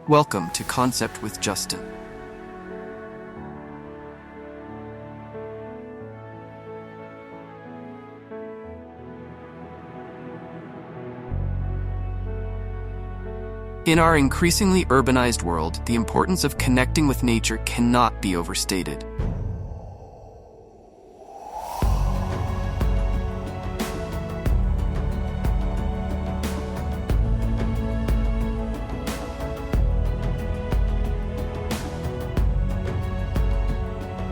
Welcome to Concept with Justin. In our increasingly urbanized world, the importance of connecting with nature cannot be overstated.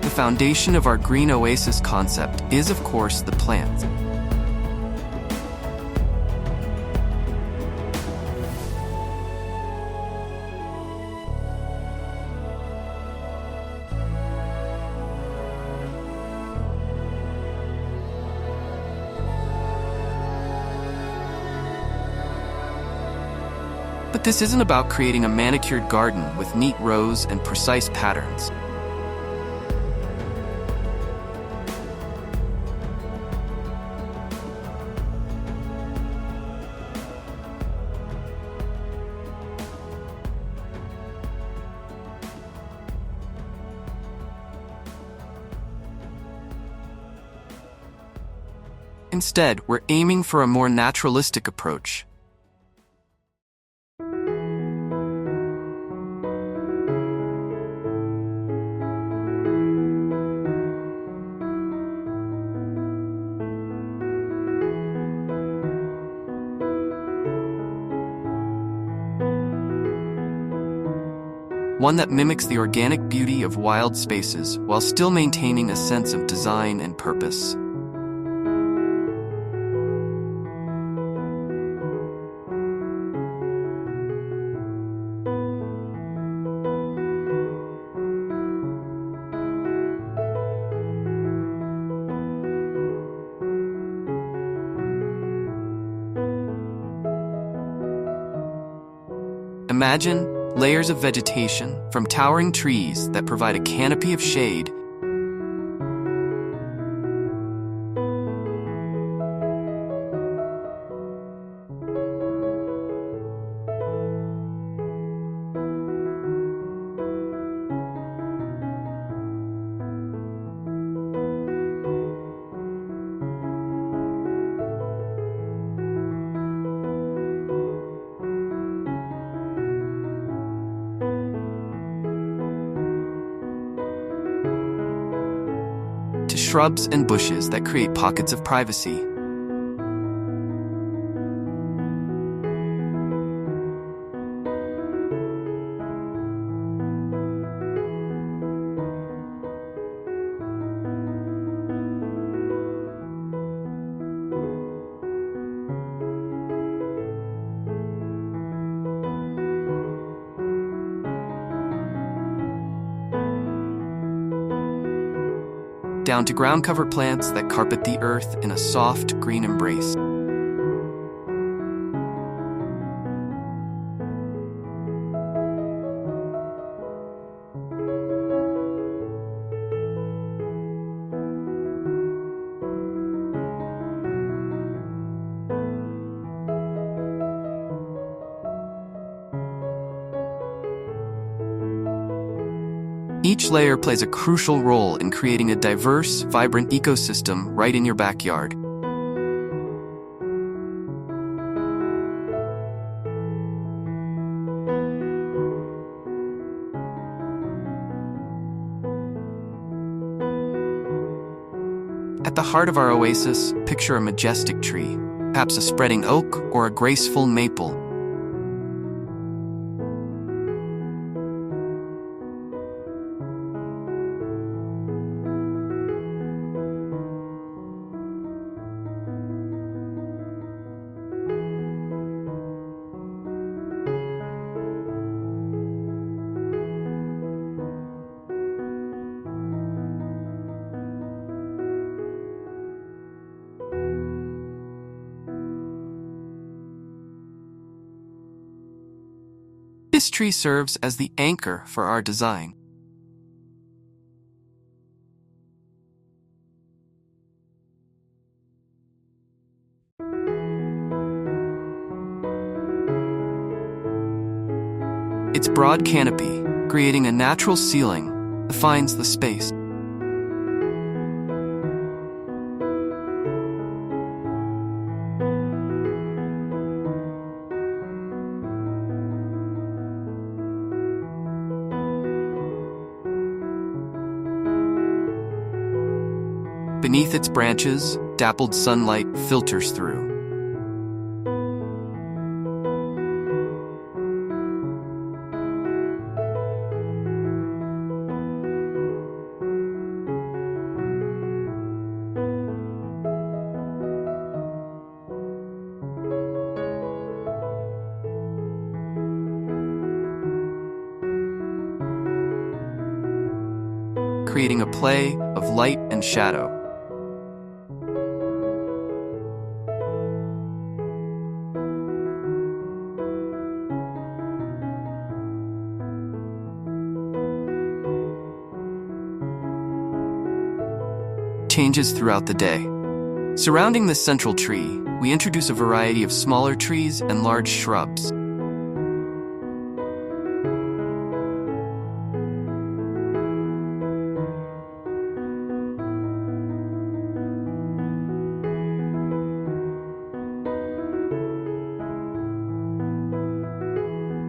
The foundation of our green oasis concept is, of course, the plants. But this isn't about creating a manicured garden with neat rows and precise patterns. Instead, we're aiming for a more naturalistic approach. One that mimics the organic beauty of wild spaces while still maintaining a sense of design and purpose. Imagine layers of vegetation from towering trees that provide a canopy of shade to shrubs and bushes that create pockets of privacy. Down to ground cover plants that carpet the earth in a soft green embrace. Each layer plays a crucial role in creating a diverse, vibrant ecosystem right in your backyard. At the heart of our oasis, picture a majestic tree, perhaps a spreading oak or a graceful maple. This tree serves as the anchor for our design. Its broad canopy, creating a natural ceiling, defines the space. Beneath its branches, dappled sunlight filters through. Creating a play of light and shadow. Changes throughout the day. Surrounding this central tree, we introduce a variety of smaller trees and large shrubs.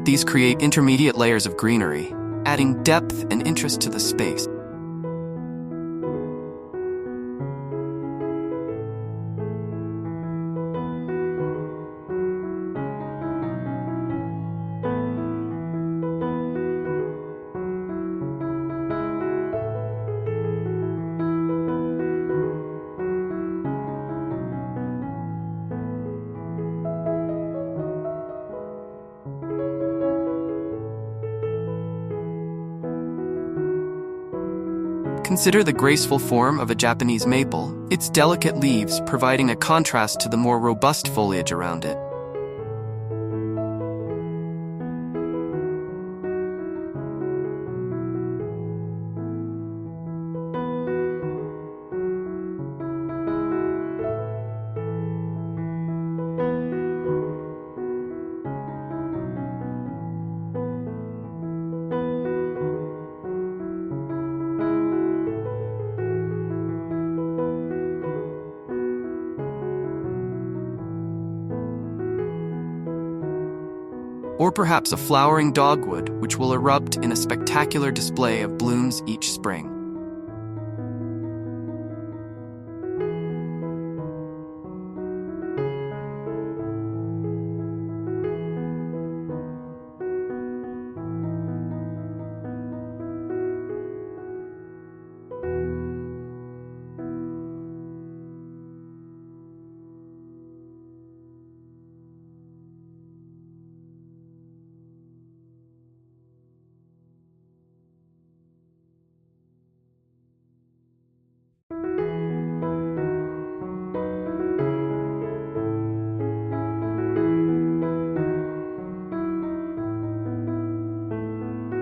These create intermediate layers of greenery, adding depth and interest to the space. Consider the graceful form of a Japanese maple, its delicate leaves providing a contrast to the more robust foliage around it. Or perhaps a flowering dogwood which will erupt in a spectacular display of blooms each spring.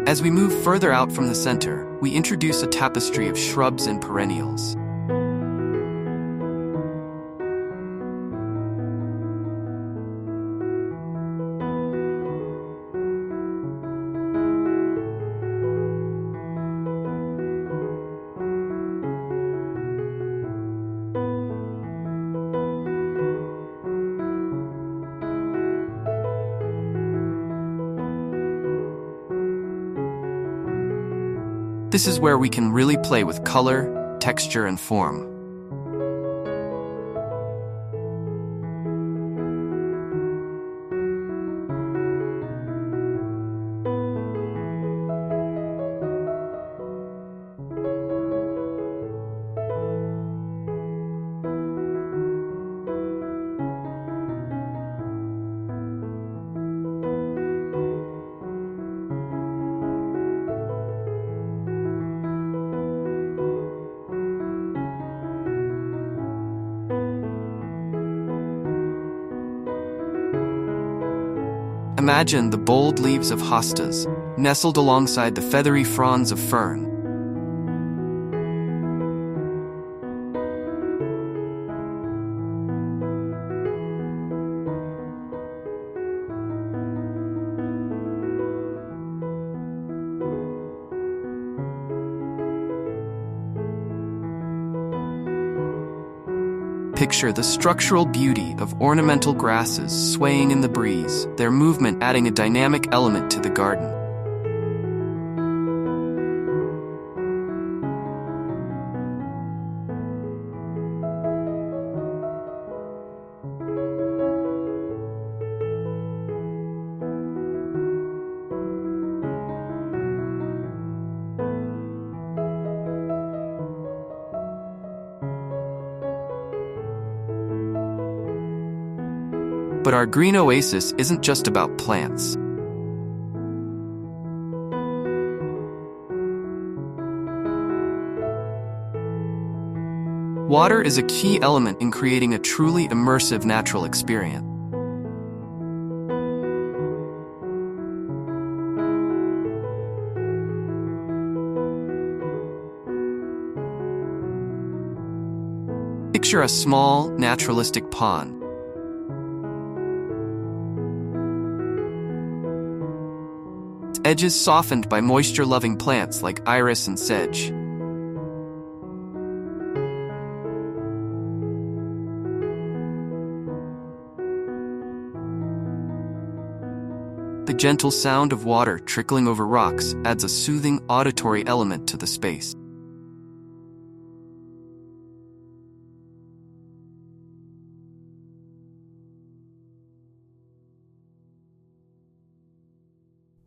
As we move further out from the center, we introduce a tapestry of shrubs and perennials. This is where we can really play with color, texture, and form. Imagine the bold leaves of hostas, nestled alongside the feathery fronds of fern. Picture the structural beauty of ornamental grasses swaying in the breeze, their movement adding a dynamic element to the garden. But our green oasis isn't just about plants. Water is a key element in creating a truly immersive natural experience. Picture a small, naturalistic pond. Edges softened by moisture-loving plants like iris and sedge. The gentle sound of water trickling over rocks adds a soothing auditory element to the space.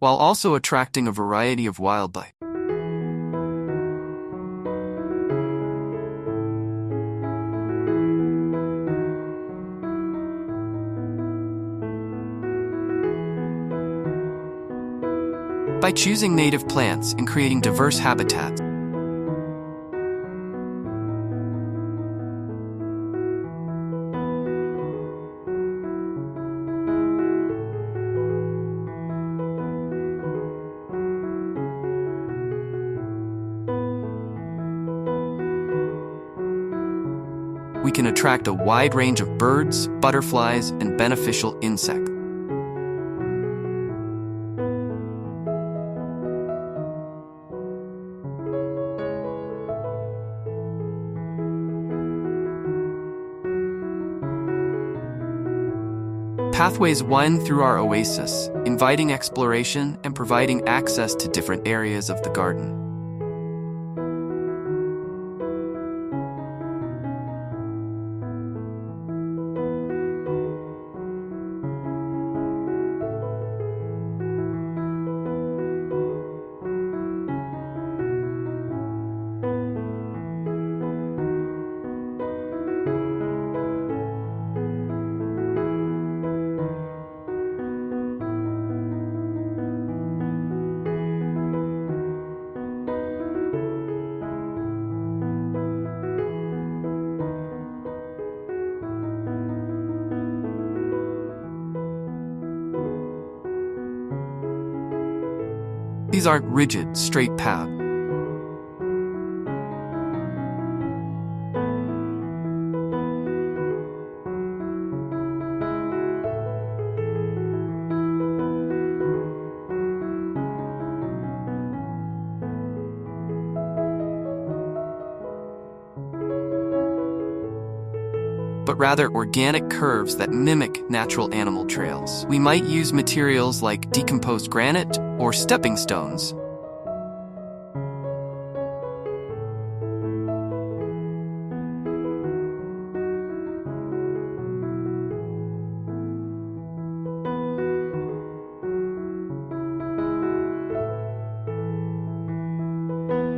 While also attracting a variety of wildlife. By choosing native plants and creating diverse habitats, we can attract a wide range of birds, butterflies, and beneficial insects. Pathways wind through our oasis, inviting exploration and providing access to different areas of the garden. These aren't rigid, straight paths. But rather organic curves that mimic natural animal trails. We might use materials like decomposed granite or stepping stones.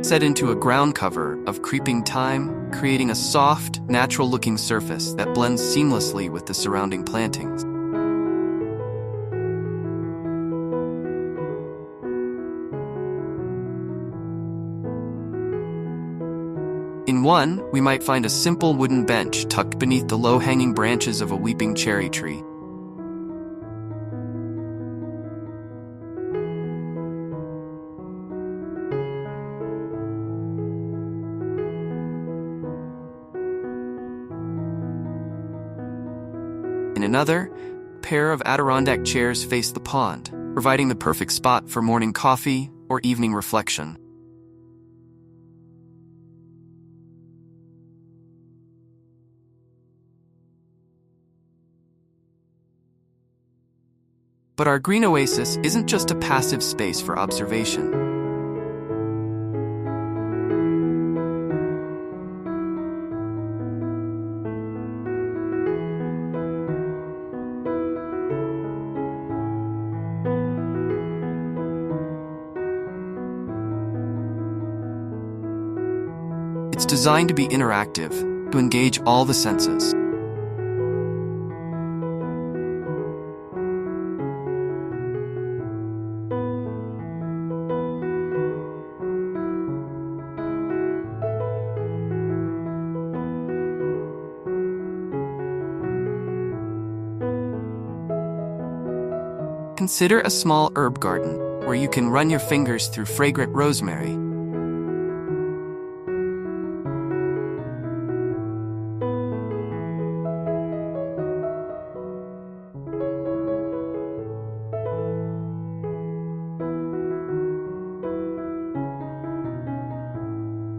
Set into a ground cover of creeping thyme, creating a soft, natural-looking surface that blends seamlessly with the surrounding plantings. In one, we might find a simple wooden bench tucked beneath the low-hanging branches of a weeping cherry tree. In another, a pair of Adirondack chairs face the pond, providing the perfect spot for morning coffee or evening reflection. But our green oasis isn't just a passive space for observation. It's designed to be interactive, to engage all the senses. Consider a small herb garden where you can run your fingers through fragrant rosemary.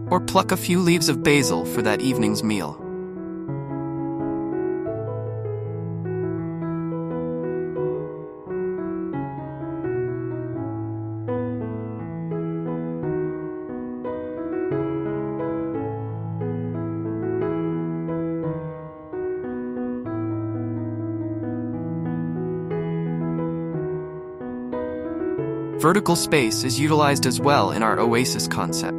Or pluck a few leaves of basil for that evening's meal. Vertical space is utilized as well in our oasis concept.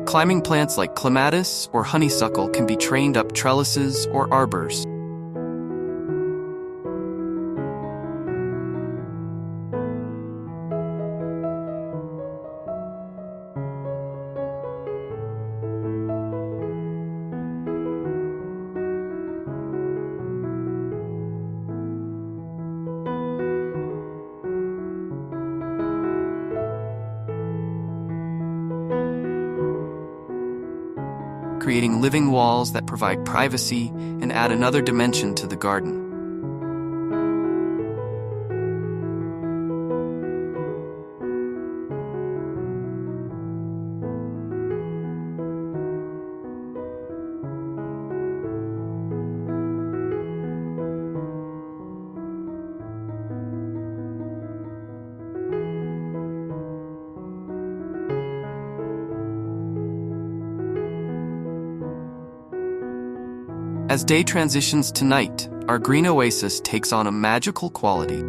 Climbing plants like clematis or honeysuckle can be trained up trellises or arbors. Creating living walls that provide privacy and add another dimension to the garden. As day transitions to night, our green oasis takes on a magical quality.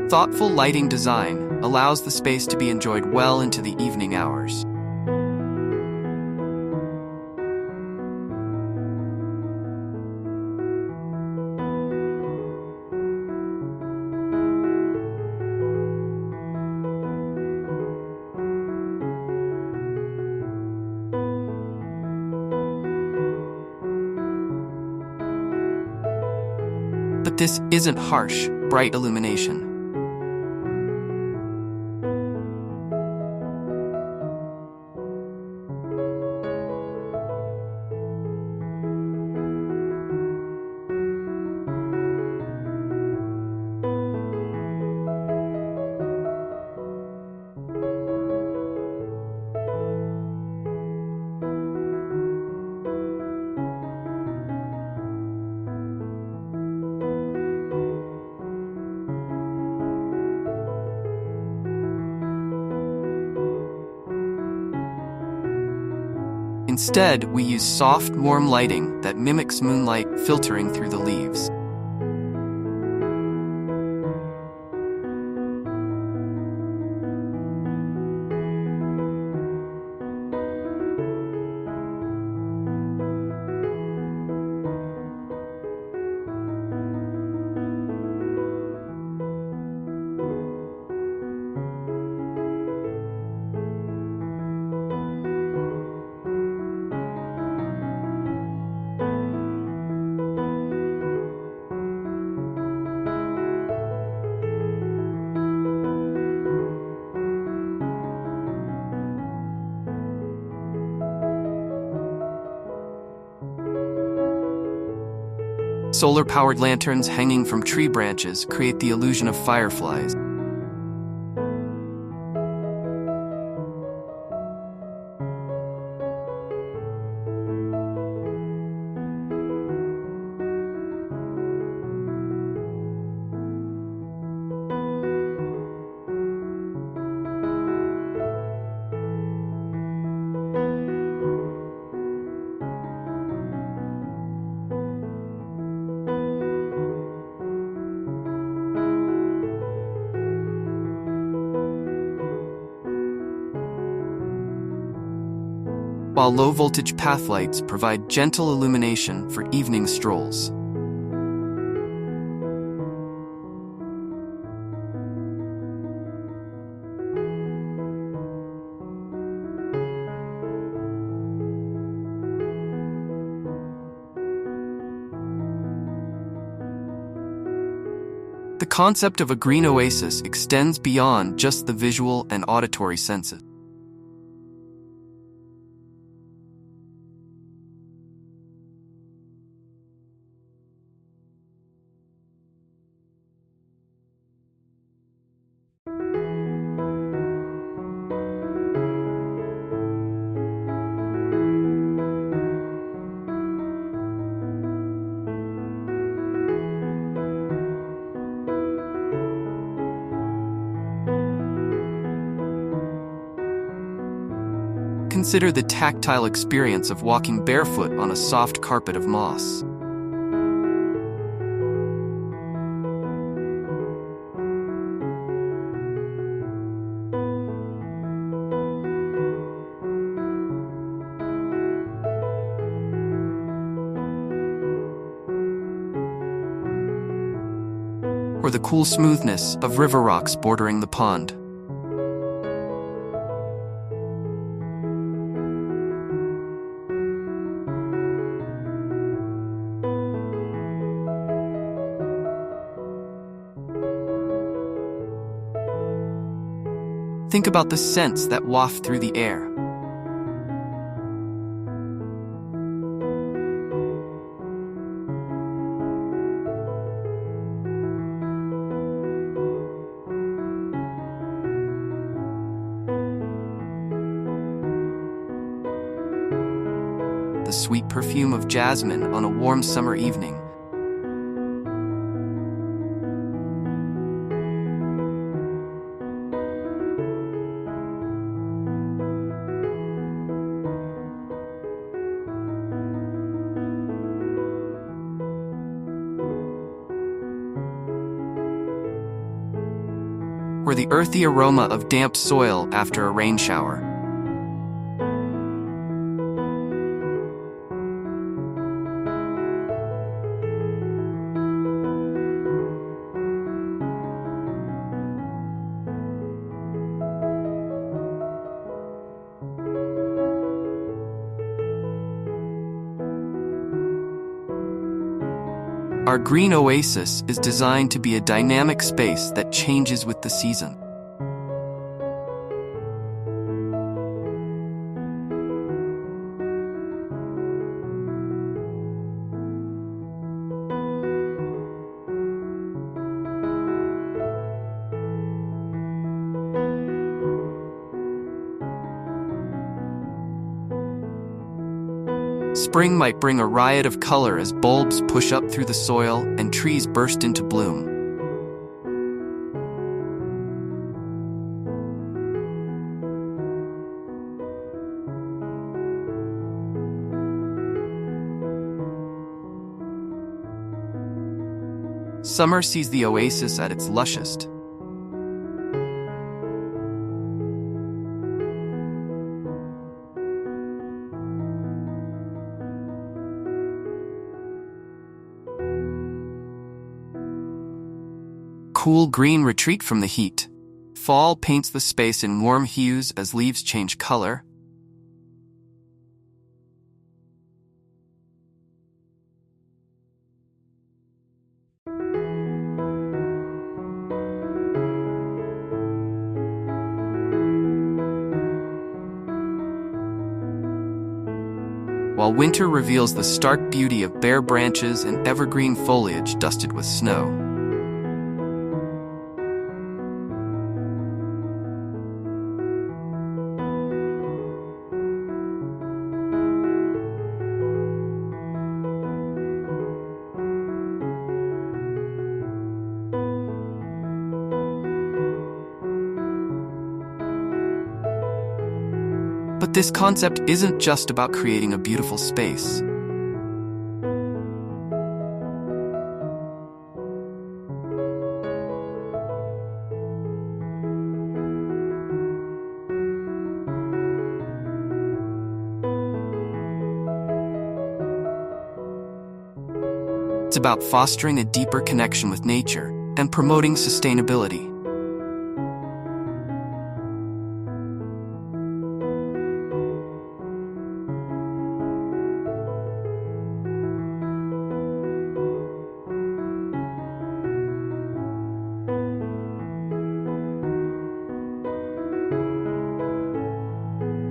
Thoughtful lighting design allows the space to be enjoyed well into the evening hours. But this isn't harsh, bright illumination. Instead, we use soft, warm lighting that mimics moonlight filtering through the leaves. Solar-powered lanterns hanging from tree branches create the illusion of fireflies. While low-voltage path lights provide gentle illumination for evening strolls. The concept of a green oasis extends beyond just the visual and auditory senses. Consider the tactile experience of walking barefoot on a soft carpet of moss. Or the cool smoothness of river rocks bordering the pond. Think about the scents that waft through the air. The sweet perfume of jasmine on a warm summer evening. Or the earthy aroma of damp soil after a rain shower. Our green oasis is designed to be a dynamic space that changes with the season. Spring might bring a riot of color as bulbs push up through the soil and trees burst into bloom. Summer sees the oasis at its lushest. Cool green retreat from the heat. Fall paints the space in warm hues as leaves change color. while winter reveals the stark beauty of bare branches and evergreen foliage dusted with snow. But this concept isn't just about creating a beautiful space. It's about fostering a deeper connection with nature and promoting sustainability.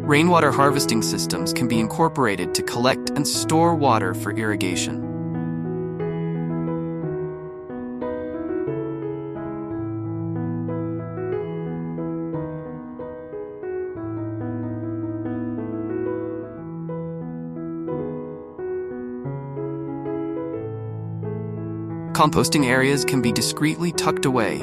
Rainwater harvesting systems can be incorporated to collect and store water for irrigation. Composting areas can be discreetly tucked away.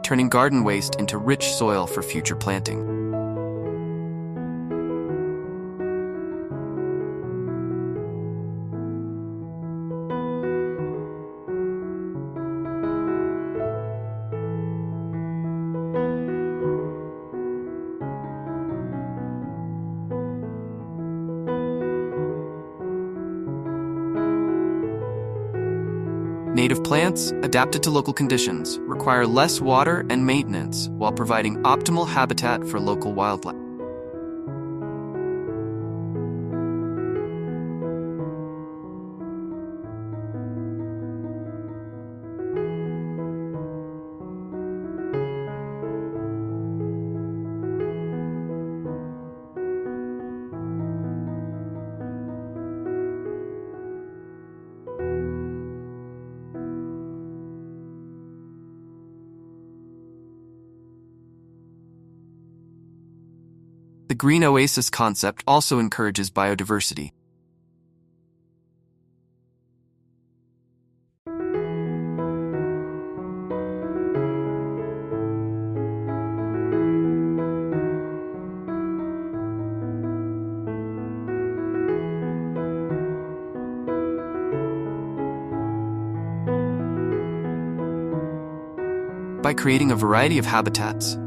Turning garden waste into rich soil for future planting. Native plants, adapted to local conditions, require less water and maintenance while providing optimal habitat for local wildlife. The green oasis concept also encourages biodiversity. By creating a variety of habitats,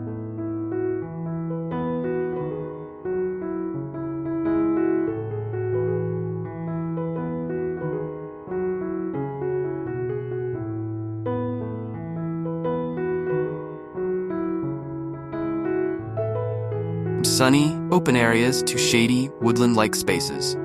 from sunny, open areas to shady, woodland-like spaces.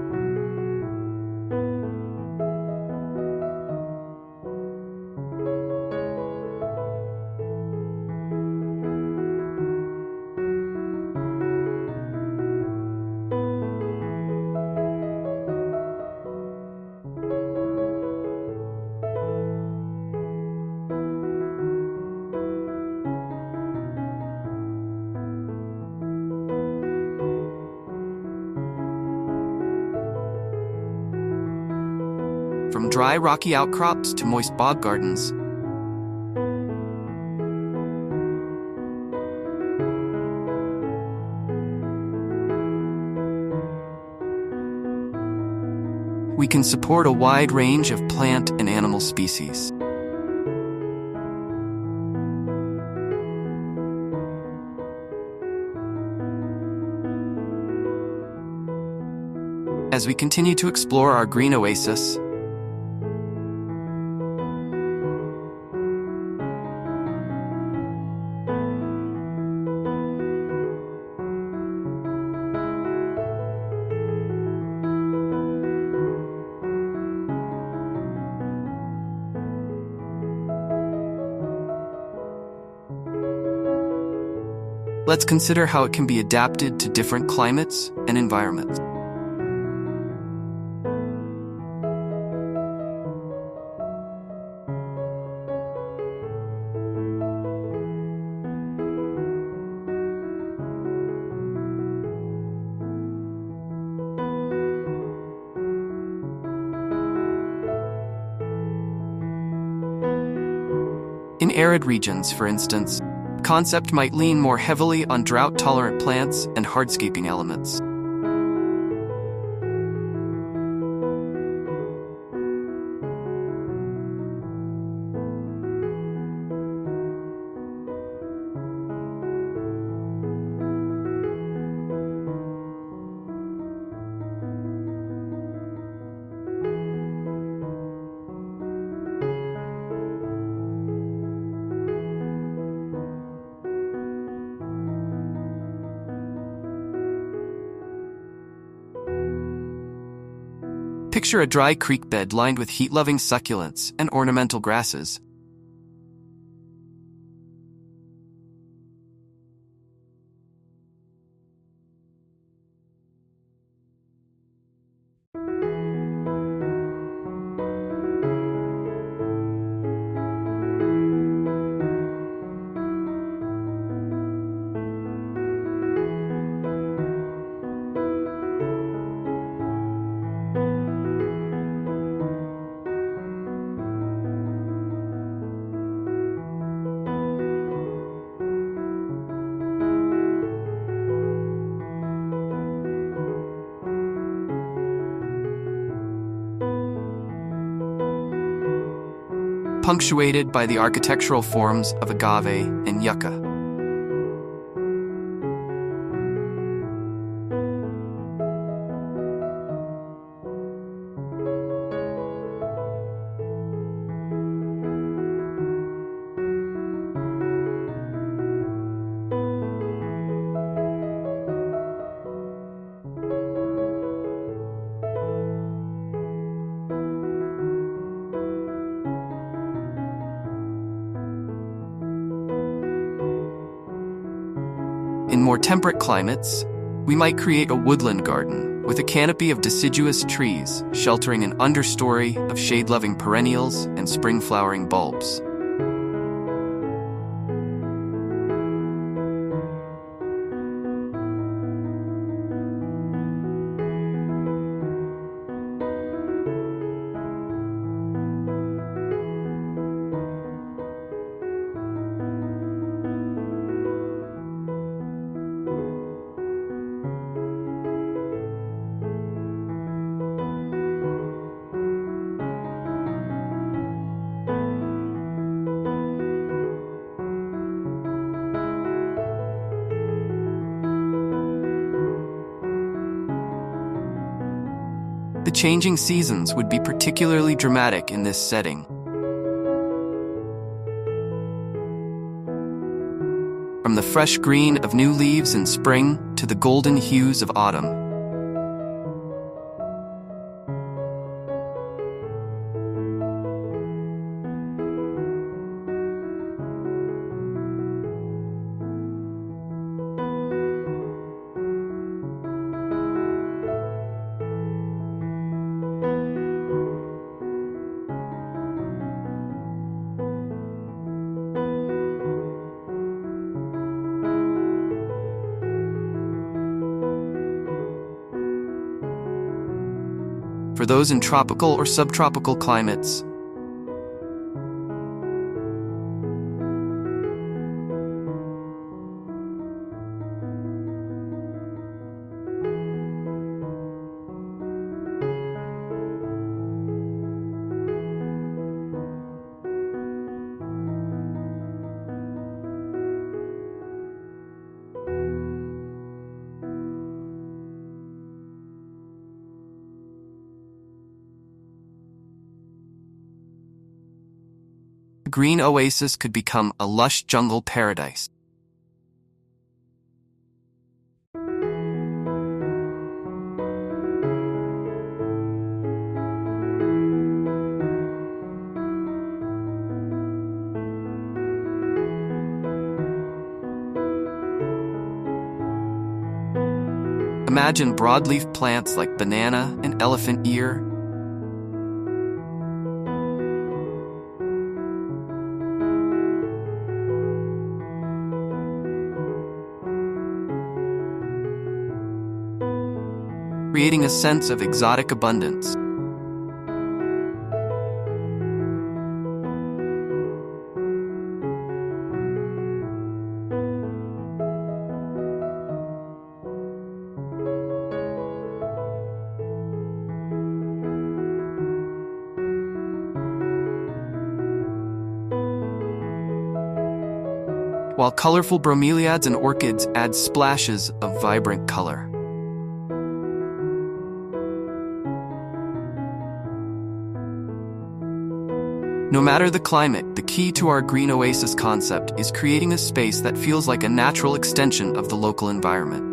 From dry, rocky outcrops to moist bog gardens, we can support a wide range of plant and animal species. As we continue to explore our green oasis, Let's consider how it can be adapted to different climates and environments. In arid regions, for instance, the concept might lean more heavily on drought-tolerant plants and hardscaping elements. Picture a dry creek bed lined with heat-loving succulents and ornamental grasses. Punctuated by the architectural forms of agave and yucca. In more temperate climates, we might create a woodland garden with a canopy of deciduous trees sheltering an understory of shade-loving perennials and spring-flowering bulbs. The changing seasons would be particularly dramatic in this setting. From the fresh green of new leaves in spring to the golden hues of autumn. For those in tropical or subtropical climates, a green oasis could become a lush jungle paradise. Imagine broadleaf plants like banana and elephant ear. Creating a sense of exotic abundance. While colorful bromeliads and orchids add splashes of vibrant color. No matter the climate, the key to our green oasis concept is creating a space that feels like a natural extension of the local environment.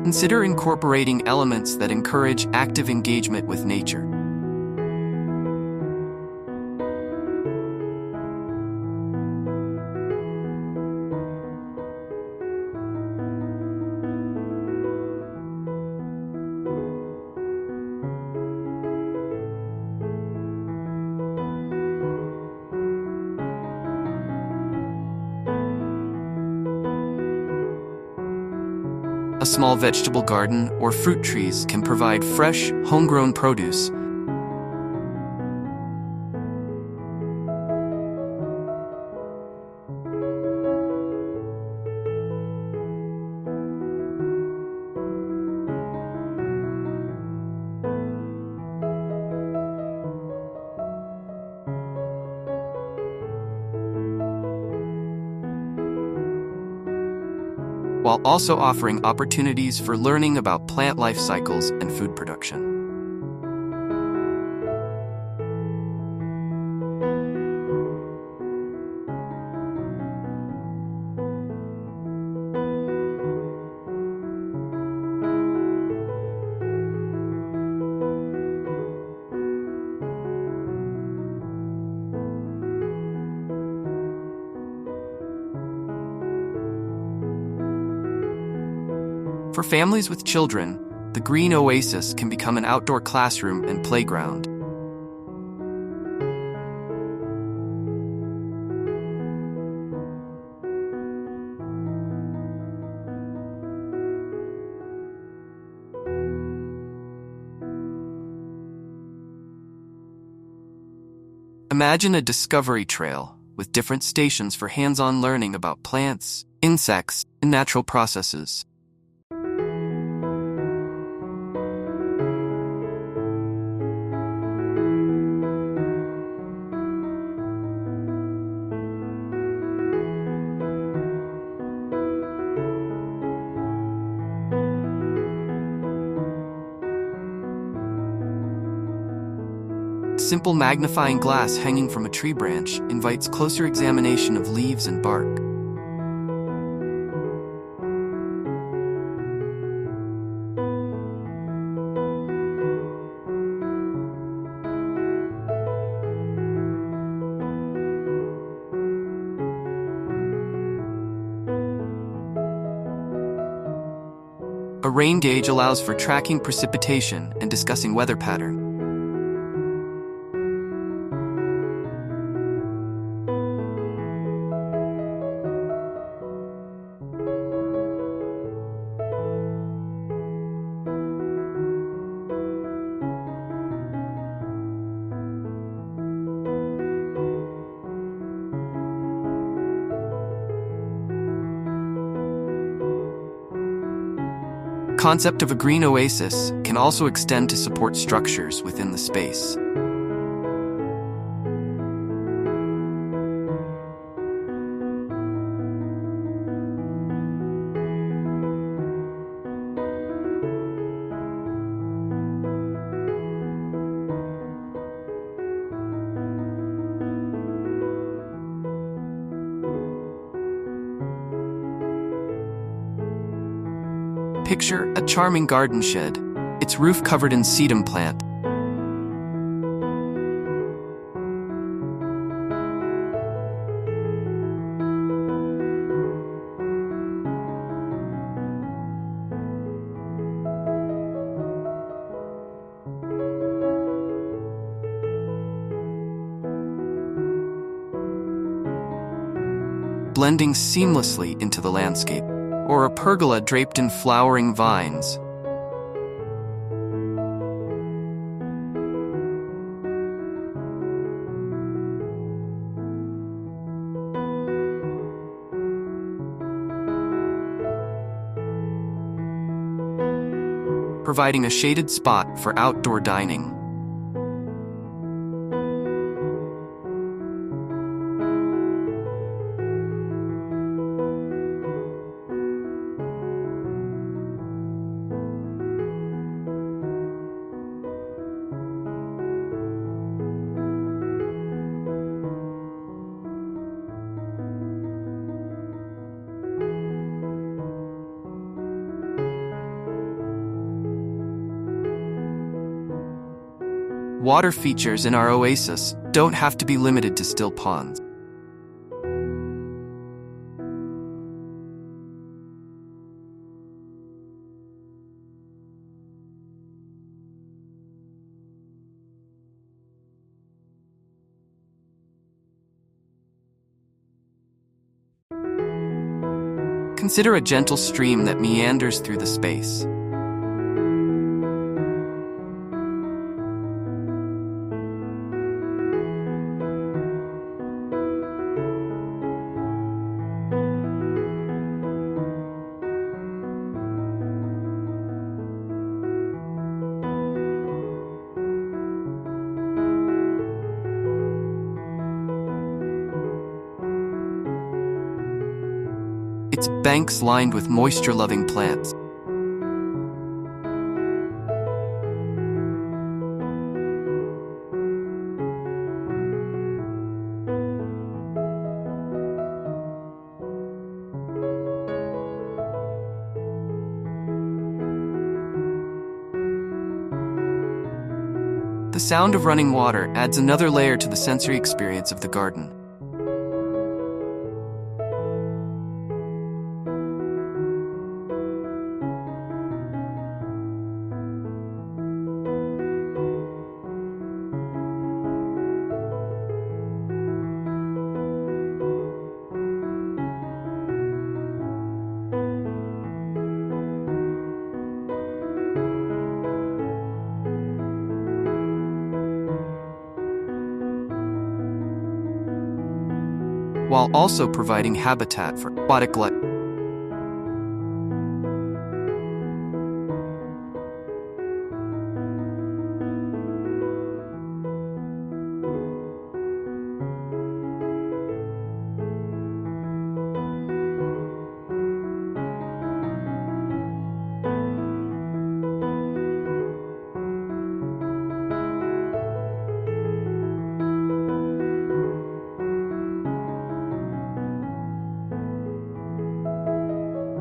Consider incorporating elements that encourage active engagement with nature. A small vegetable garden or fruit trees can provide fresh, homegrown produce. While also offering opportunities for learning about plant life cycles and food production. For families with children, the green oasis can become an outdoor classroom and playground. Imagine a discovery trail with different stations for hands-on learning about plants, insects, and natural processes. Simple magnifying glass hanging from a tree branch invites closer examination of leaves and bark. A rain gauge allows for tracking precipitation and discussing weather patterns. The concept of a green oasis can also extend to support structures within the space. Picture a charming garden shed, its roof covered in sedum plant. blending seamlessly into the landscape, or a pergola draped in flowering vines. Providing a shaded spot for outdoor dining. Water features in our oasis don't have to be limited to still ponds. Consider a gentle stream that meanders through the space. Its banks lined with moisture-loving plants. The sound of running water adds another layer to the sensory experience of the garden. While also providing habitat for aquatic life.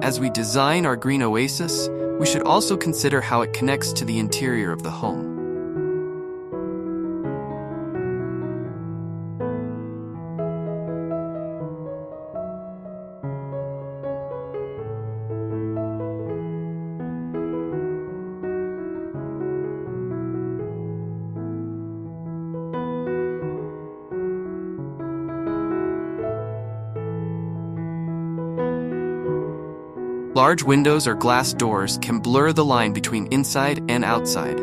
As we design our green oasis, we should also consider how it connects to the interior of the home. Large windows or glass doors can blur the line between inside and outside.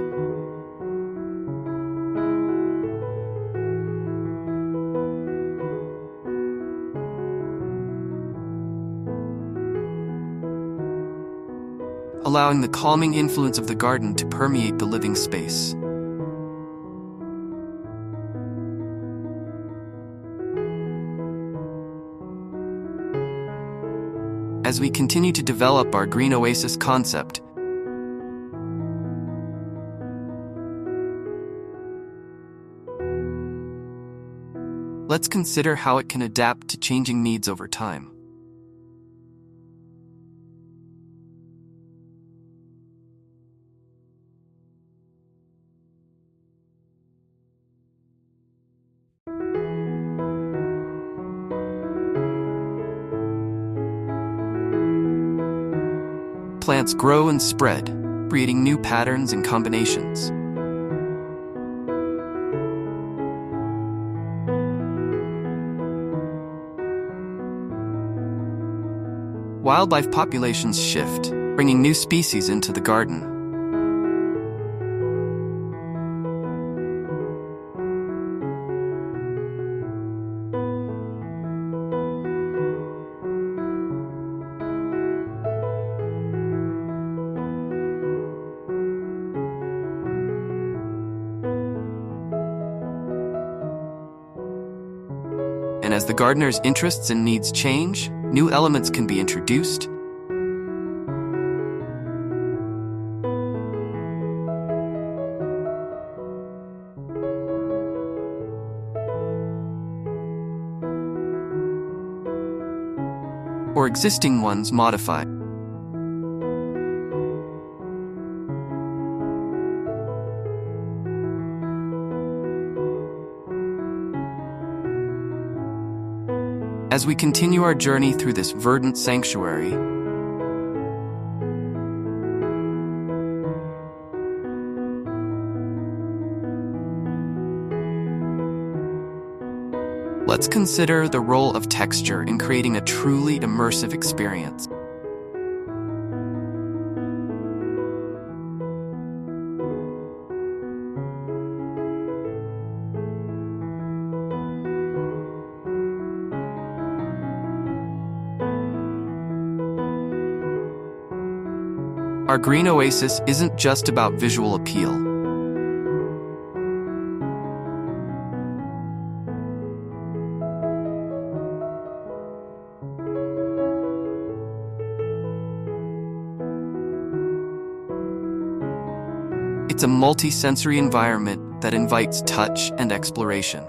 Allowing the calming influence of the garden to permeate the living space. As we continue to develop our green oasis concept, let's consider how it can adapt to changing needs over time. Plants grow and spread, creating new patterns and combinations. Wildlife populations shift, bringing new species into the garden. And as the gardener's interests and needs change, new elements can be introduced. Or existing ones modified. As we continue our journey through this verdant sanctuary, let's consider the role of texture in creating a truly immersive experience. Our green oasis isn't just about visual appeal. It's a multi-sensory environment that invites touch and exploration.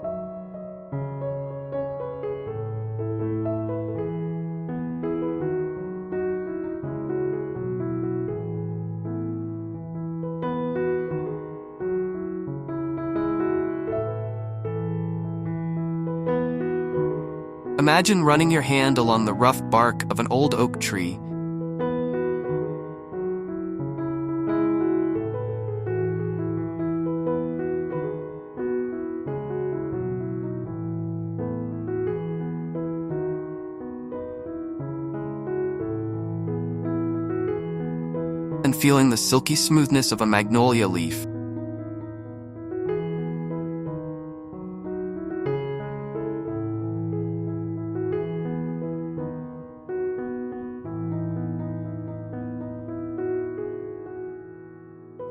Imagine running your hand along the rough bark of an old oak tree. And feeling the silky smoothness of a magnolia leaf.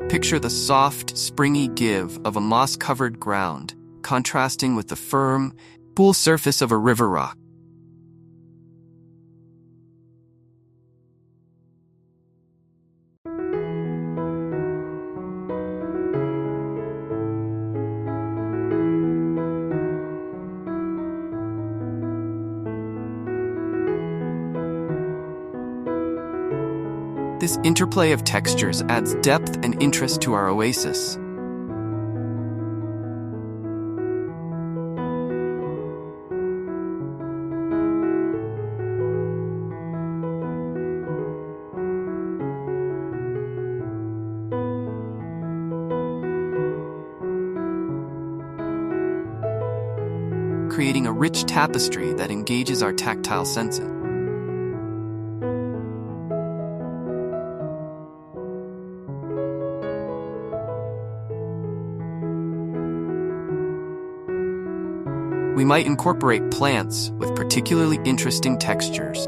Picture the soft, springy give of a moss-covered ground, contrasting with the firm, cool surface of a river rock. This interplay of textures adds depth and interest to our oasis. Creating a rich tapestry that engages our tactile senses. We might incorporate plants with particularly interesting textures.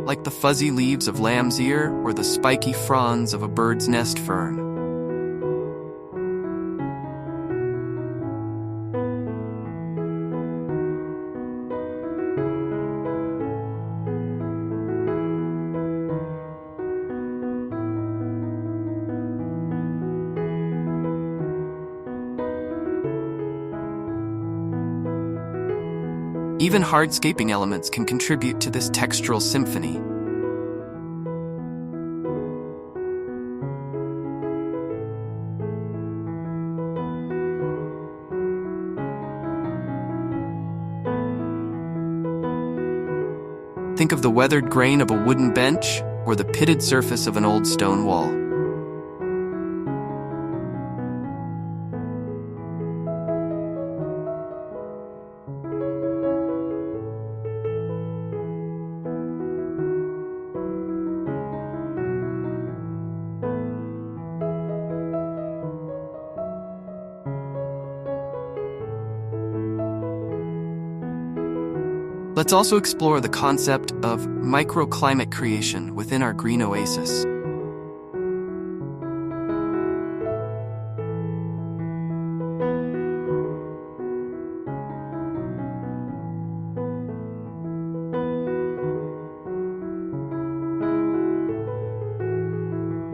Like the fuzzy leaves of lamb's ear or the spiky fronds of a bird's nest fern. Even hardscaping elements can contribute to this textural symphony. Think of the weathered grain of a wooden bench or the pitted surface of an old stone wall. Let's also explore the concept of microclimate creation within our green oasis.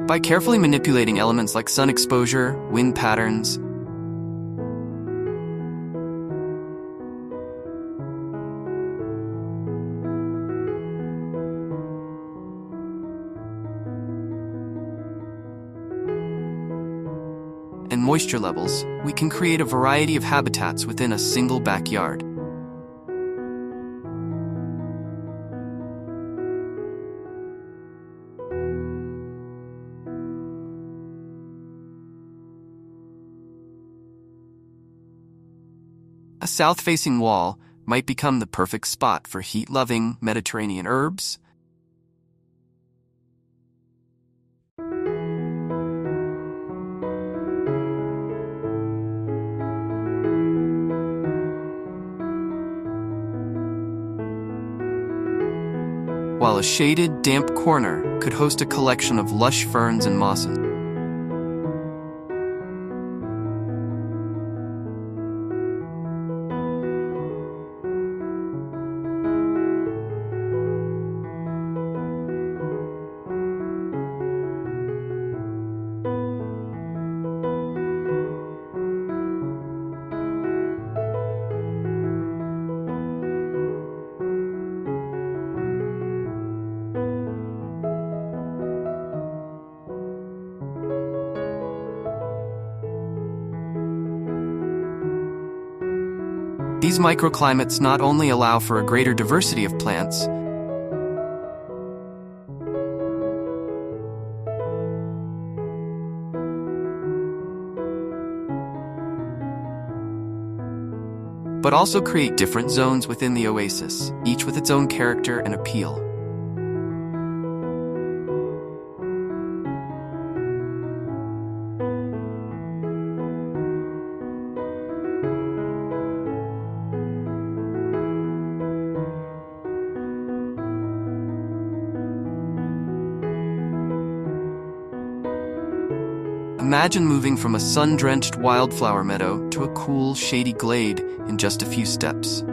By carefully manipulating elements like sun exposure, wind patterns, and moisture levels, we can create a variety of habitats within a single backyard. A south-facing wall might become the perfect spot for heat-loving Mediterranean herbs, while a shaded, damp corner could host a collection of lush ferns and mosses. These microclimates not only allow for a greater diversity of plants, but also create different zones within the oasis, each with its own character and appeal. Imagine moving from a sun-drenched wildflower meadow to a cool, shady glade in just a few steps.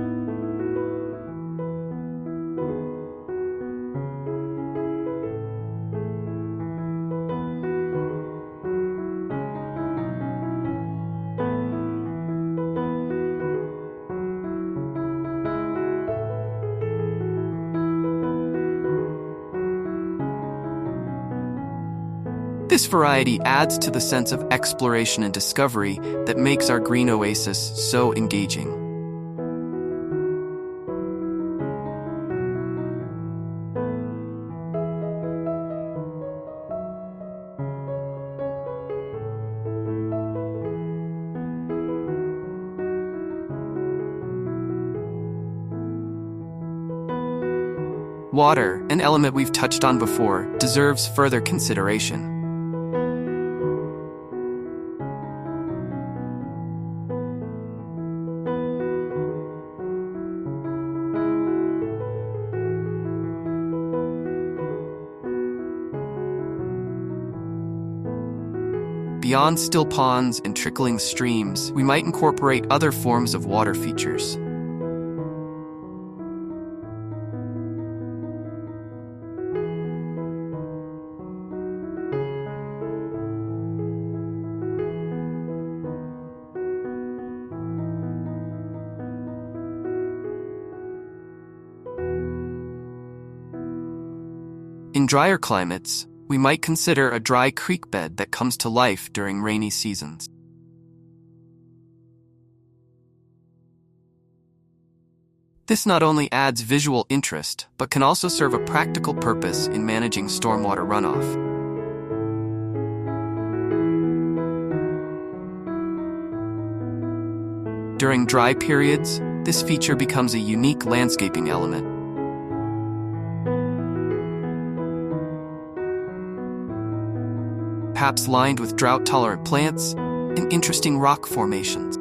This variety adds to the sense of exploration and discovery that makes our green oasis so engaging. Water, an element we've touched on before, deserves further consideration. Beyond still ponds and trickling streams, we might incorporate other forms of water features. In drier climates, we might consider a dry creek bed that comes to life during rainy seasons. This not only adds visual interest, but can also serve a practical purpose in managing stormwater runoff. During dry periods, this feature becomes a unique landscaping element. Perhaps lined with drought-tolerant plants and interesting rock formations.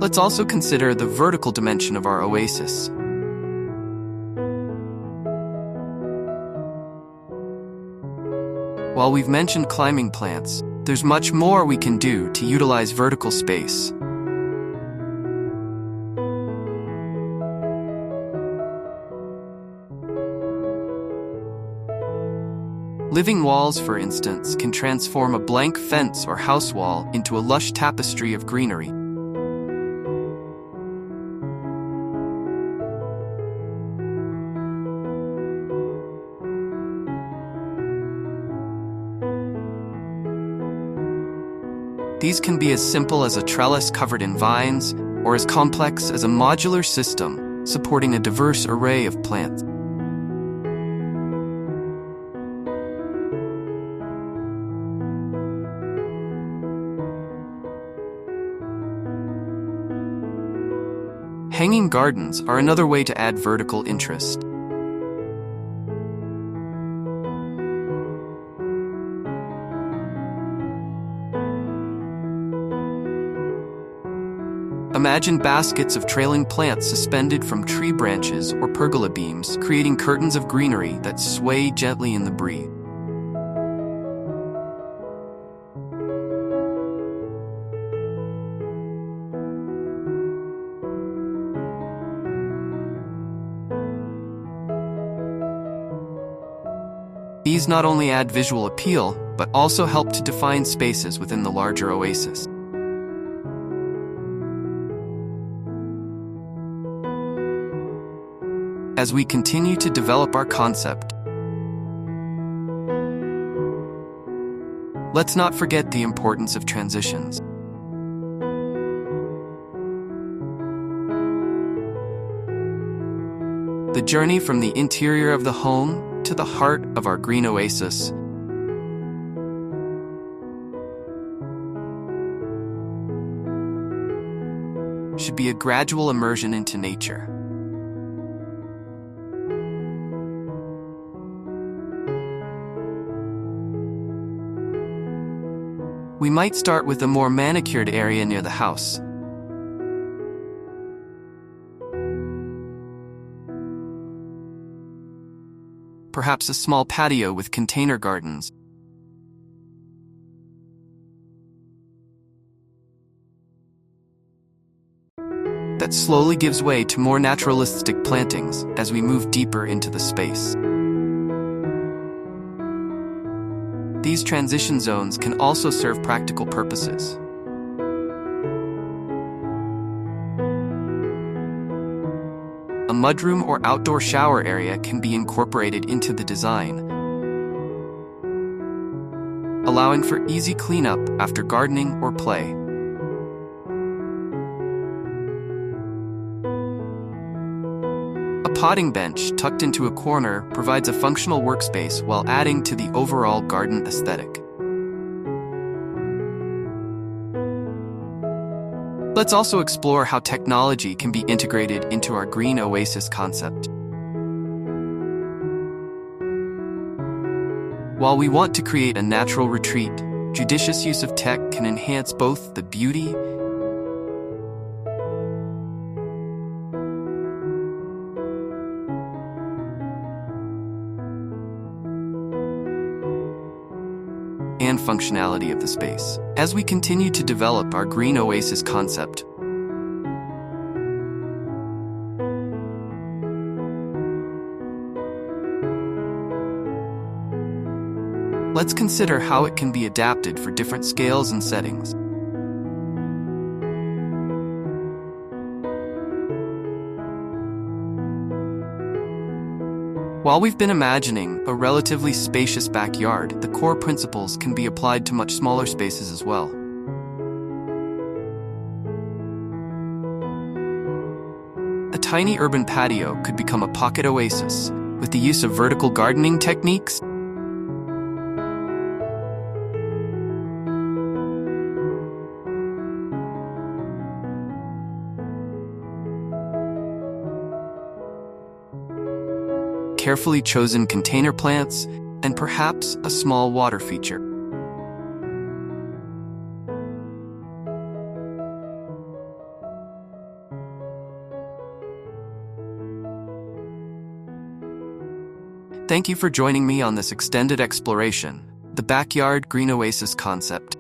Let's also consider the vertical dimension of our oasis. While we've mentioned climbing plants, there's much more we can do to utilize vertical space. Living walls, for instance, can transform a blank fence or house wall into a lush tapestry of greenery. These can be as simple as a trellis covered in vines, or as complex as a modular system supporting a diverse array of plants. Hanging gardens are another way to add vertical interest. Imagine baskets of trailing plants suspended from tree branches or pergola beams, creating curtains of greenery that sway gently in the breeze. These not only add visual appeal, but also help to define spaces within the larger oasis. As we continue to develop our concept, let's not forget the importance of transitions. The journey from the interior of the home to the heart of our green oasis should be a gradual immersion into nature. We might start with a more manicured area near the house. Perhaps a small patio with container gardens. That slowly gives way to more naturalistic plantings as we move deeper into the space. These transition zones can also serve practical purposes. A mudroom or outdoor shower area can be incorporated into the design, allowing for easy cleanup after gardening or play. A potting bench tucked into a corner provides a functional workspace while adding to the overall garden aesthetic. Let's also explore how technology can be integrated into our green oasis concept. While we want to create a natural retreat, judicious use of tech can enhance both the beauty and functionality of the space. As we continue to develop our green oasis concept, let's consider how it can be adapted for different scales and settings. While we've been imagining a relatively spacious backyard, the core principles can be applied to much smaller spaces as well. A tiny urban patio could become a pocket oasis with the use of vertical gardening techniques. Carefully chosen container plants, and perhaps a small water feature. Thank you for joining me on this extended exploration, the backyard green oasis concept.